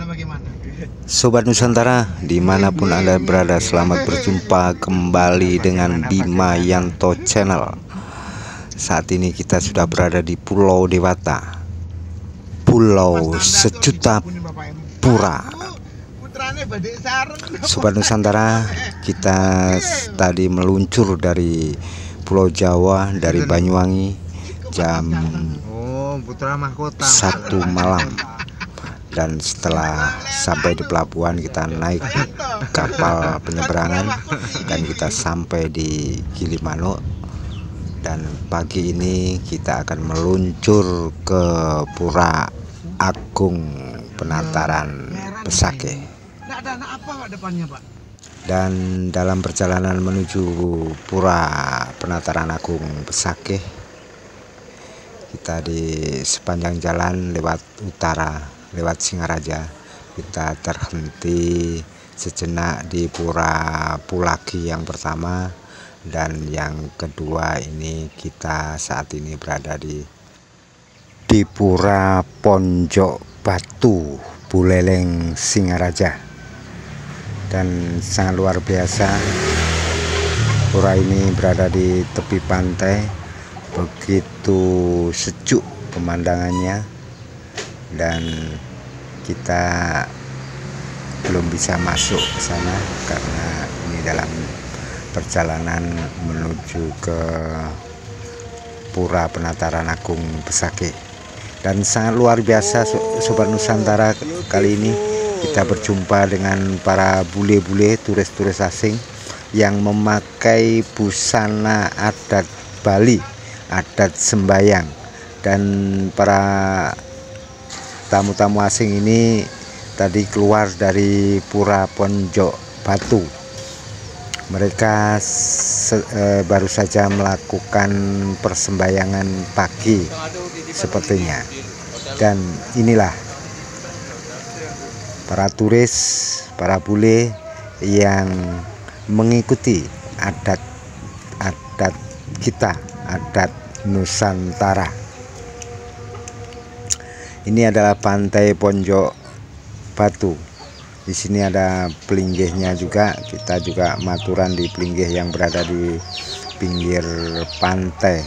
bagaimana? Sobat Nusantara, dimanapun Anda berada, selamat berjumpa kembali dengan Bima Yanto Channel. Saat ini kita sudah berada di Pulau Dewata, Pulau Sejuta Pura. Sobat Nusantara, kita tadi meluncur dari Pulau Jawa, dari Banyuwangi jam 1 malam. Dan setelah sampai di pelabuhan, kita naik kapal penyeberangan dan kita sampai di Gilimanuk. Dan pagi ini kita akan meluncur ke Pura Agung Penataran Pesakeh. Dan dalam perjalanan menuju Pura Penataran Agung Pesakeh, kita di sepanjang jalan lewat utara, lewat Singaraja, kita terhenti sejenak di Pura Pulagi yang pertama, dan yang kedua ini kita saat ini berada di Pura Ponjok Batu, Buleleng, Singaraja. Dan sangat luar biasa, pura ini berada di tepi pantai, begitu sejuk pemandangannya. Dan kita belum bisa masuk ke sana karena ini dalam perjalanan menuju ke Pura Penataran Agung Pesakeh. Dan sangat luar biasa, Sobat Nusantara, kali ini kita berjumpa dengan para bule-bule, turis-turis asing yang memakai busana adat Bali, adat sembayang. Dan para tamu-tamu asing ini tadi keluar dari Pura Ponjok Batu. Mereka baru saja melakukan persembahyangan pagi sepertinya. Dan inilah para turis, para bule yang mengikuti adat kita, adat Nusantara. Ini adalah pantai Ponjok Batu. Di sini ada pelinggihnya juga. Kita juga maturan di pelinggih yang berada di pinggir pantai.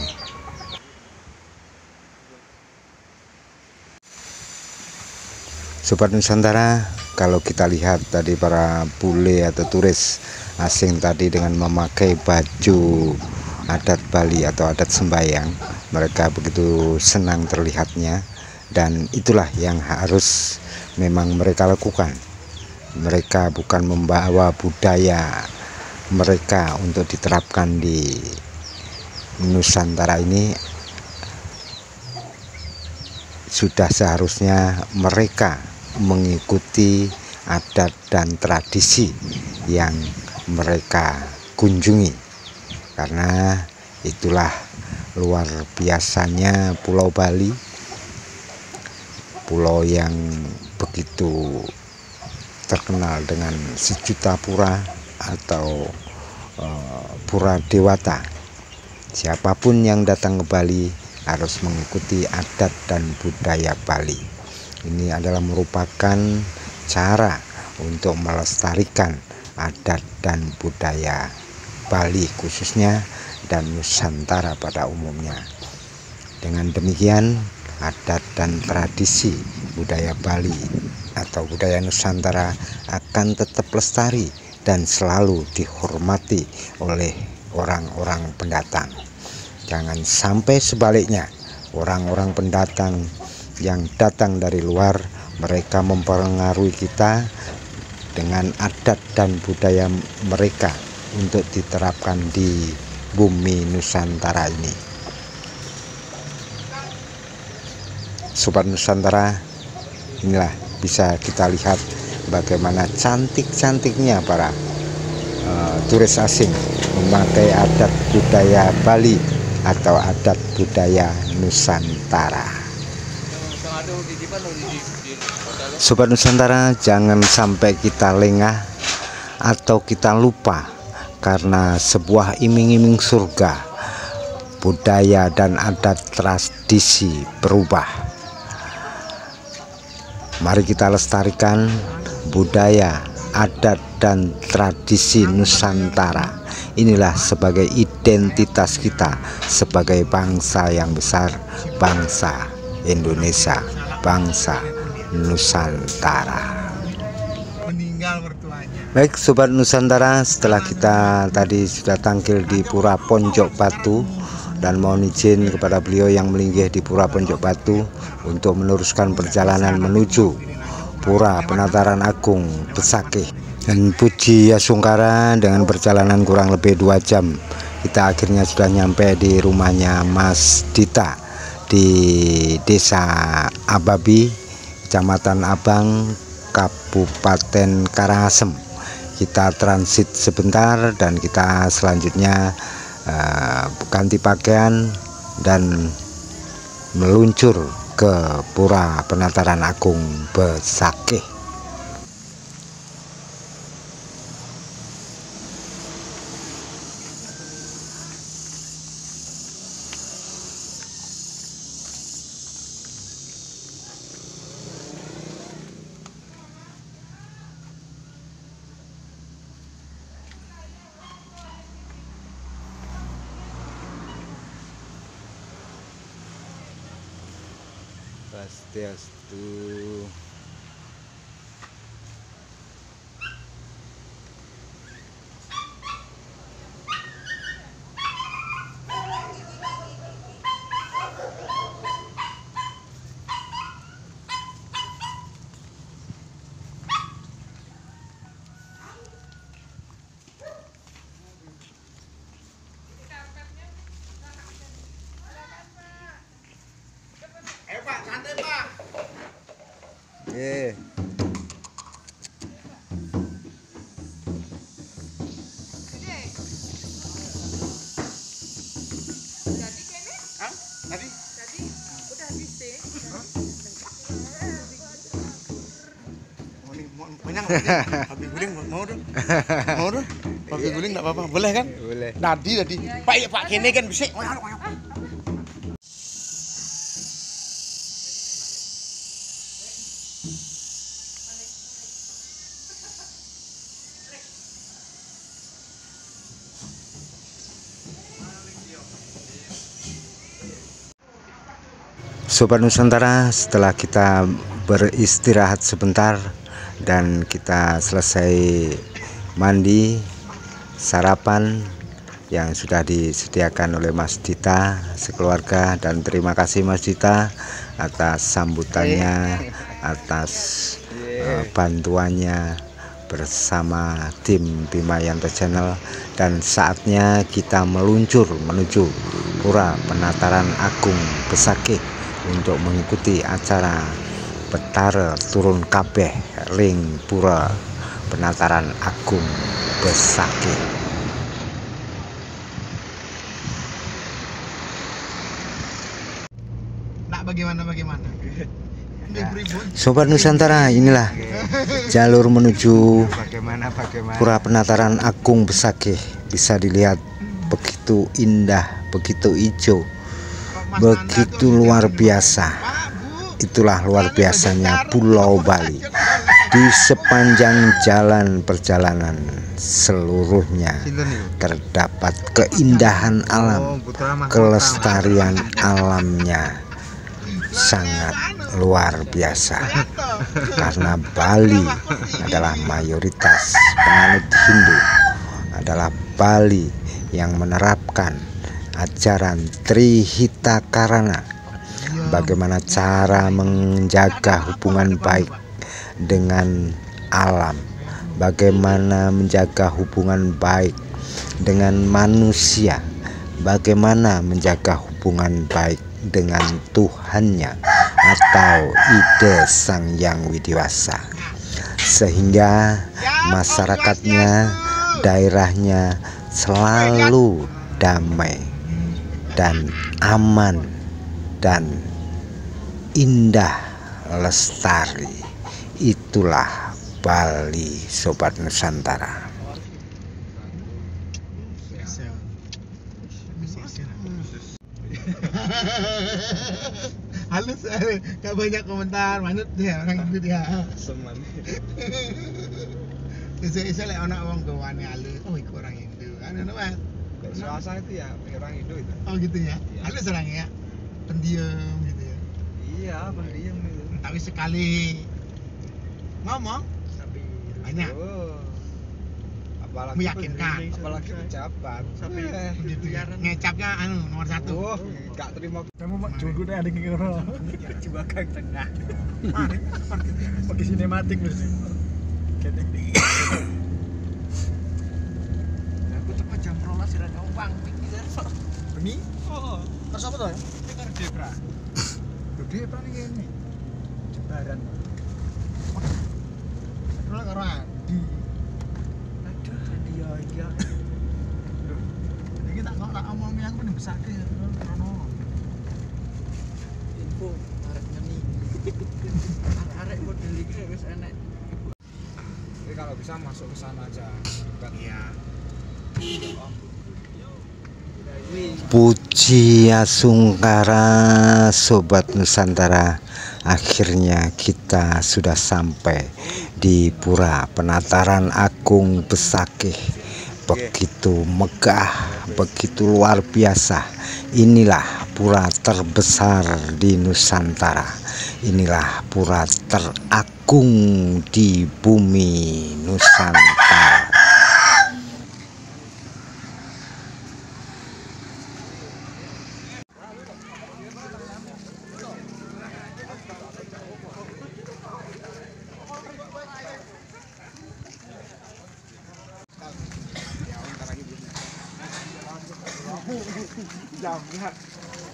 Sobat Nusantara, kalau kita lihat tadi para bule atau turis asing tadi dengan memakai baju adat Bali atau adat sembayang, mereka begitu senang terlihatnya. Dan itulah yang harus memang mereka lakukan. Mereka bukan membawa budaya mereka untuk diterapkan di Nusantara ini. Sudah seharusnya mereka mengikuti adat dan tradisi yang mereka kunjungi, karena itulah luar biasanya Pulau Bali, pulau yang begitu terkenal dengan sejuta pura atau Pura Dewata. Siapapun yang datang ke Bali harus mengikuti adat dan budaya Bali. Ini adalah merupakan cara untuk melestarikan adat dan budaya Bali khususnya, dan Nusantara pada umumnya. Dengan demikian, adat dan tradisi budaya Bali atau budaya Nusantara akan tetap lestari dan selalu dihormati oleh orang-orang pendatang. Jangan sampai sebaliknya, orang-orang pendatang yang datang dari luar, mereka mempengaruhi kita dengan adat dan budaya mereka untuk diterapkan di bumi Nusantara ini. Sobat Nusantara, inilah bisa kita lihat bagaimana cantik-cantiknya para turis asing memakai adat budaya Bali atau adat budaya Nusantara. Sobat Nusantara, jangan sampai kita lengah atau kita lupa, karena sebuah iming-iming surga, budaya dan adat tradisi berubah. Mari kita lestarikan budaya, adat, dan tradisi Nusantara. Inilah sebagai identitas kita sebagai bangsa yang besar, bangsa Indonesia, bangsa Nusantara. Meninggal mertuanya. Baik Sobat Nusantara, setelah kita tadi sudah tampil di Pura Ponjok Batu, dan mohon izin kepada beliau yang melinggih di Pura Ponjok Batu untuk meneruskan perjalanan menuju Pura Penataran Agung Besakih. Dan puji ya sungkara, dengan perjalanan kurang lebih 2 jam kita akhirnya sudah nyampe di rumahnya Mas Dita di Desa Ababi, Kecamatan Abang, Kabupaten Karangasem. Kita transit sebentar dan kita selanjutnya ganti pakaian dan meluncur ke Pura Penataran Agung Besakih. Swastiastu. Pak, santai Pak. Yeah. Tadi udah habis deh. Banyak habis guling mau dong. Mau dong. Habis guling enggak apa-apa. Boleh kan? Boleh. Tadi. Pak ya Pak kene kan bisik. Sobat Nusantara, setelah kita beristirahat sebentar dan kita selesai mandi, sarapan yang sudah disediakan oleh Mas Dita sekeluarga, dan terima kasih Mas Dita atas sambutannya, atas bantuannya bersama tim Bima Yanto Channel. Dan saatnya kita meluncur menuju Pura Penataran Agung Besakih untuk mengikuti acara Betara Turun Kabeh ring Pura Penataran Agung Besakih. Nak bagaimana? Sobat Nusantara, inilah jalur menuju Pura Penataran Agung Besakih. Bisa dilihat begitu indah, begitu hijau, begitu luar biasa. Itulah luar biasanya Pulau Bali. Di sepanjang jalan perjalanan seluruhnya terdapat keindahan alam, kelestarian alamnya sangat luar biasa. Karena Bali adalah mayoritas penganut Hindu, adalah Bali yang menerapkan ajaran Trihita Karana, bagaimana cara menjaga hubungan baik dengan alam, bagaimana menjaga hubungan baik dengan manusia, bagaimana menjaga hubungan baik dengan Tuhannya atau ide Sang Yang Widiwasa, sehingga masyarakatnya, daerahnya selalu damai dan aman dan indah lestari. Itulah Bali, Sobat Nusantara. Halus, gak banyak komentar, manut dia orang itu dia. Seman. Isu-isu lek ana wong gawane halus, oh iku orang Hindu. Kan ngono Mas. Selasa itu ya orang Indo itu. Oh gitu ya. Iya. Halus orangnya ya. Pendiam gitu ya. Iya, pendiam itu. Tapi sekali ngomong Tapi banyak. Oh. Apalagi Meyakinkan. Apalagi pejabat. Sampai gitu ya. Ngecapnya nomor 1. Oh, gak terima. Kamu mak junggu deh ada kira Coba kang tengah. Mari. pakai sinematik lu sih. Aku tepat jam 12 sudah gampang pikir. Ini Oh, terus apa tuh? ini kan Debra. Gede apa nih ini? Jembaran. Kalau karo Adi. Aduh, dia iya. Iki tak kok omongnya aku ning besake krono. Info arek ngeni. Arek model iki wis enek. Jadi kalau bisa masuk ke sana aja. Iya. Puji Asungkara Sobat Nusantara, akhirnya kita sudah sampai di Pura Penataran Agung Besakih. Begitu megah, begitu luar biasa. Inilah pura terbesar di Nusantara. Inilah pura teragung di bumi Nusantara.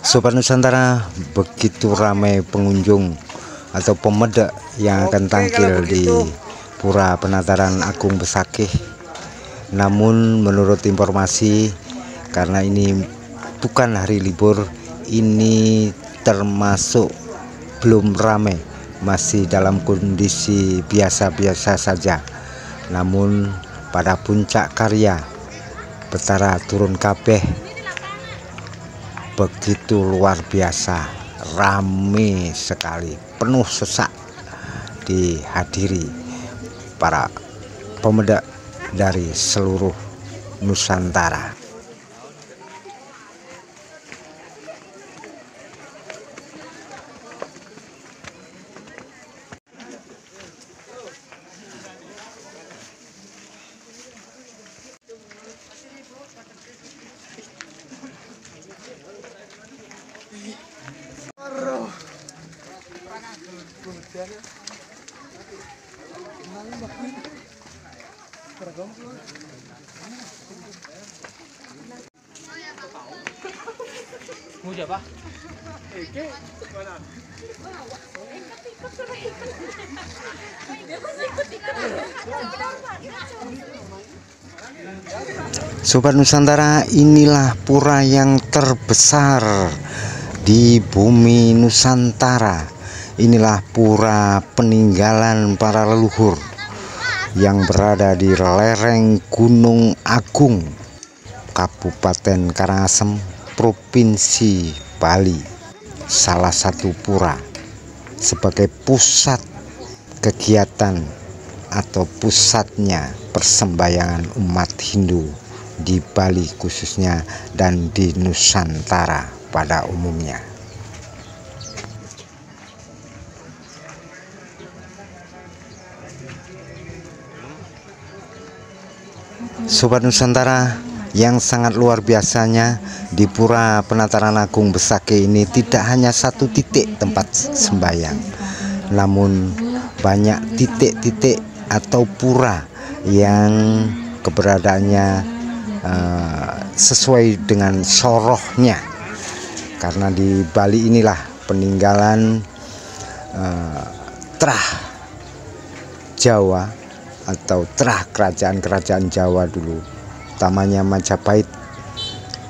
Sobat Nusantara, begitu ramai pengunjung atau pemuda yang akan tampil di Pura Penataran Agung Besakih. Namun menurut informasi, karena ini bukan hari libur, ini termasuk belum ramai, masih dalam kondisi biasa-biasa saja. Namun pada puncak karya Betara turun kabeh, begitu luar biasa, rame sekali, penuh sesak, dihadiri para pemuda dari seluruh Nusantara. Mau siapa? Sobat Nusantara, inilah pura yang terbesar di bumi Nusantara. Inilah pura peninggalan para leluhur yang berada di lereng Gunung Agung, Kabupaten Karangasem, Provinsi Bali. Salah satu pura sebagai pusat kegiatan atau pusatnya persembayangan umat Hindu di Bali khususnya dan di Nusantara pada umumnya. Sobat Nusantara, yang sangat luar biasanya di Pura Penataran Agung Besakih ini tidak hanya satu titik tempat sembahyang, namun banyak titik-titik atau pura yang keberadaannya sesuai dengan sorohnya, karena di Bali inilah peninggalan Trah Jawa atau Trah kerajaan-kerajaan Jawa dulu, utamanya Majapahit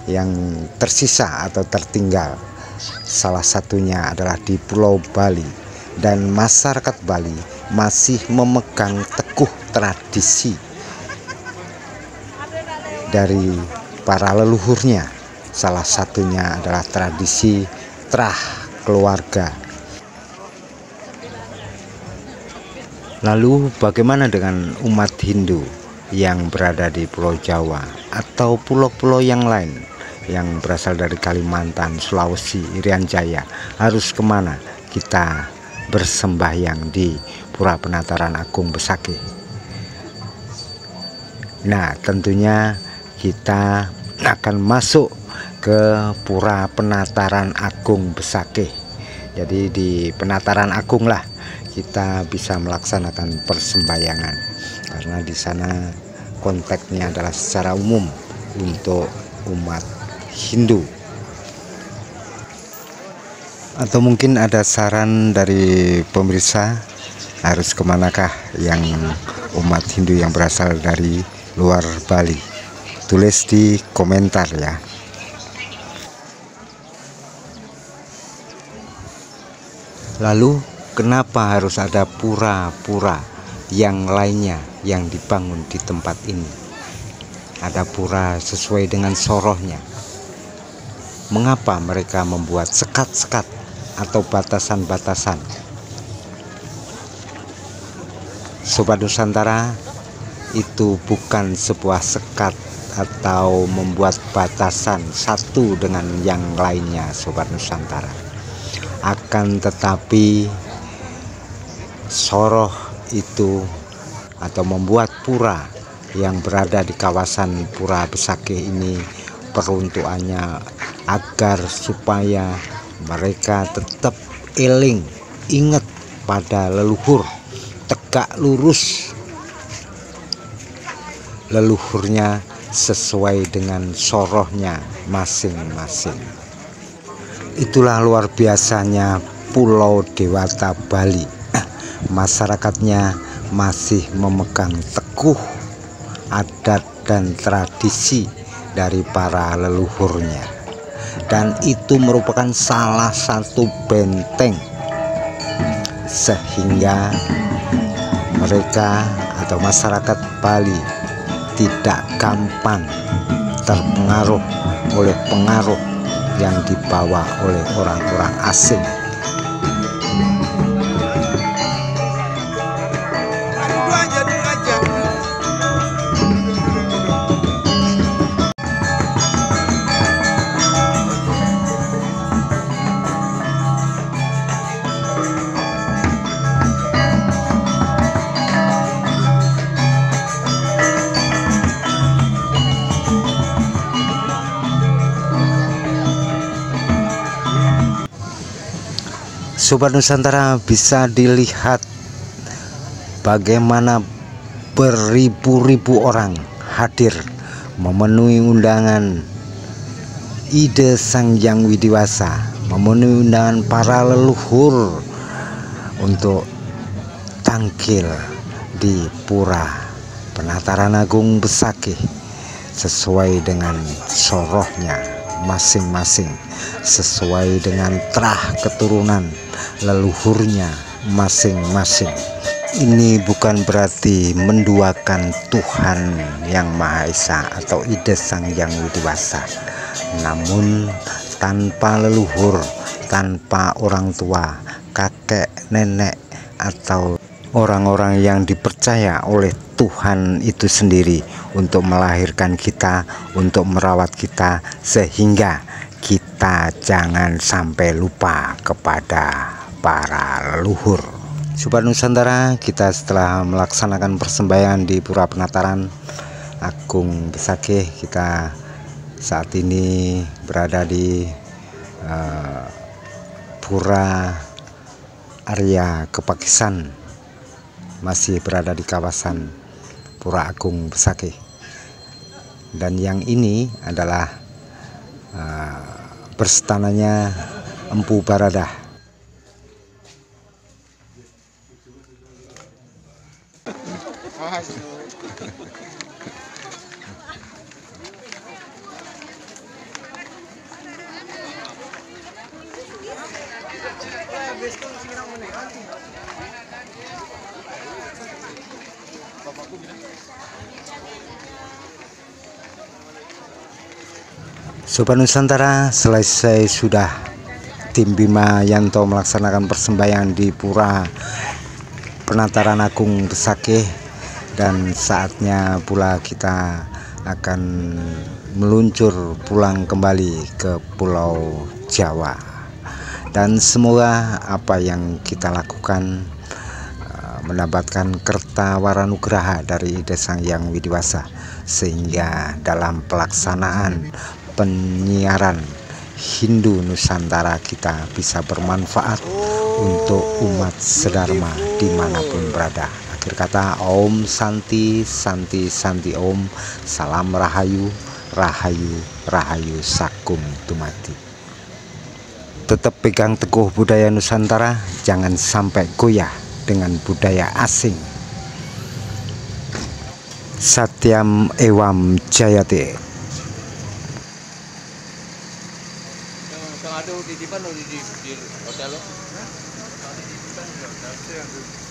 yang tersisa atau tertinggal. Salah satunya adalah di Pulau Bali, dan masyarakat Bali masih memegang teguh tradisi dari para leluhurnya. Salah satunya adalah tradisi Trah keluarga. Lalu bagaimana dengan umat Hindu yang berada di Pulau Jawa atau pulau-pulau yang lain yang berasal dari Kalimantan, Sulawesi, Irian Jaya? Harus kemana kita bersembahyang di Pura Penataran Agung Besakih? Nah, tentunya kita akan masuk ke Pura Penataran Agung Besakih. Jadi di Penataran Agung lah kita bisa melaksanakan persembahyangan, karena di sana konteksnya adalah secara umum untuk umat Hindu. Atau mungkin ada saran dari pemirsa, harus kemanakah yang umat Hindu yang berasal dari luar Bali? Tulis di komentar ya. Lalu kenapa harus ada pura-pura yang lainnya yang dibangun di tempat ini? Ada pura sesuai dengan sorohnya. Mengapa mereka membuat sekat-sekat atau batasan-batasan? Sobat Nusantara, itu bukan sebuah sekat atau membuat batasan satu dengan yang lainnya, Sobat Nusantara. Akan tetapi soroh itu atau membuat pura yang berada di kawasan Pura Besakih ini peruntukannya agar supaya mereka tetap eling, ingat pada leluhur, tegak lurus leluhurnya sesuai dengan sorohnya masing-masing. Itulah luar biasanya Pulau Dewata Bali. Masyarakatnya masih memegang teguh adat dan tradisi dari para leluhurnya, dan itu merupakan salah satu benteng sehingga mereka atau masyarakat Bali tidak gampang terpengaruh oleh pengaruh yang dibawa oleh orang-orang asing. Duduk aja. Sobat Nusantara, bisa dilihat bagaimana beribu-ribu orang hadir memenuhi undangan Ide Sang Hyang Widiwasa, memenuhi undangan para leluhur untuk tampil di Pura Penataran Agung Besakih sesuai dengan sorohnya masing-masing, sesuai dengan terah keturunan leluhurnya masing-masing. Ini bukan berarti menduakan Tuhan Yang Maha Esa atau Ide Sang Hyang Widiwasa, namun tanpa leluhur, tanpa orang tua, kakek, nenek, atau orang-orang yang dipercaya oleh Tuhan itu sendiri untuk melahirkan kita, untuk merawat kita, sehingga kita jangan sampai lupa kepada para leluhur. Sobat Nusantara, kita setelah melaksanakan persembahyangan di Pura Penataran Agung Besakih, kita saat ini berada di Pura Arya Kepakisan, masih berada di kawasan Pura Agung Besakih. Dan yang ini adalah berstananya Empu Baradah. Sobat Nusantara, selesai sudah tim Bima Yanto melaksanakan persembahyangan di Pura Penataran Agung Besakih, dan saatnya pula kita akan meluncur pulang kembali ke Pulau Jawa. Dan semoga apa yang kita lakukan mendapatkan kerta waranugraha dari Ida Sang Hyang Widiwasa, sehingga dalam pelaksanaan penyiaran Hindu Nusantara kita bisa bermanfaat untuk umat sedharma dimanapun berada. Akhir kata, Om Santi Santi Santi Om, salam rahayu rahayu rahayu sakum tumati. Tetap pegang teguh budaya Nusantara, jangan sampai goyah dengan budaya asing. Satyam Ewam Jayate. Yang ada titipan di hotel lo. Titipan di hotel sih